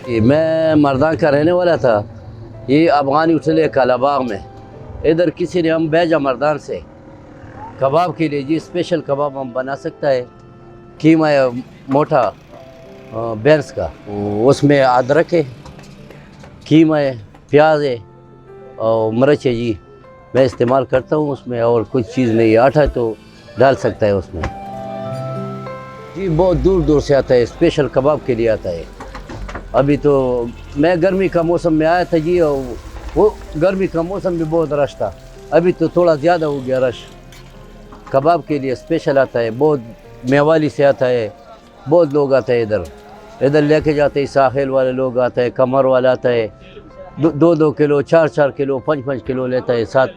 मैं मर्दान का रहने वाला था। ये अफगानी होटल कालाबाग में, इधर किसी ने हम भेजा मर्दान से कबाब के लिए जी, स्पेशल कबाब हम बना सकता है। कीमा है मोटा भैंस का, उसमें अदरक है, कीमा है, प्याज है और मिर्च है जी, मैं इस्तेमाल करता हूँ उसमें। और कुछ चीज़ नहीं, आटा तो डाल सकता है उसमें जी। बहुत दूर दूर से आता है, स्पेशल कबाब के लिए आता है। अभी तो मैं गर्मी का मौसम में आया था जी, और वो गर्मी का मौसम भी बहुत रश था, अभी तो थोड़ा ज़्यादा हो गया रश। कबाब के लिए स्पेशल आता है, बहुत मेवाली से आता है, बहुत लोग आते हैं इधर। इधर लेके जाते हैं, साहिल वाले लोग आते हैं, कमर वाला आता है, 2-2 किलो 4-4 किलो 5-5 किलो लेता है, 7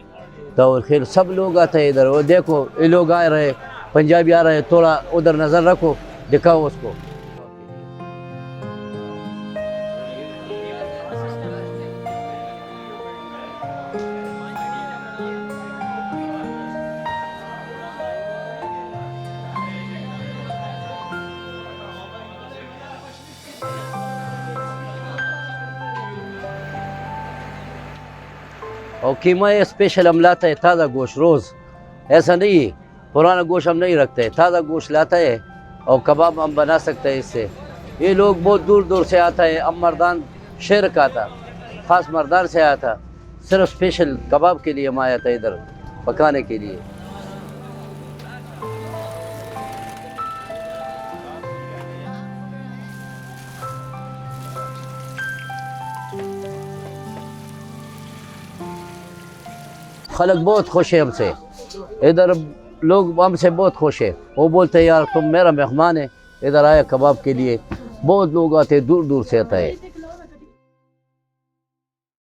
तो खैर सब लोग आते हैं इधर। वो देखो ये लोग आ रहे, पंजाबी आ रहे हैं, थोड़ा उधर नज़र रखो, दिखाओ उसको। और कीमा ये स्पेशल हम लाता है, ताज़ा गोश्त रोज़, ऐसा नहीं है पुराना गोश्त हम नहीं रखते हैं, ताज़ा गोश्त लाता है और कबाब हम बना सकते हैं इससे। ये लोग बहुत दूर दूर से आता है। अब मर्दान शहर का था, ख़ास मर्दान से आया था, सिर्फ स्पेशल कबाब के लिए हम आया था इधर पकाने के लिए। खलक बहुत खुश है हमसे, इधर लोग हमसे बहुत खुश है। वो बोलते हैं यार तुम मेरा मेहमान है, इधर आया कबाब के लिए। बहुत लोग आते हैं, दूर दूर से आता है।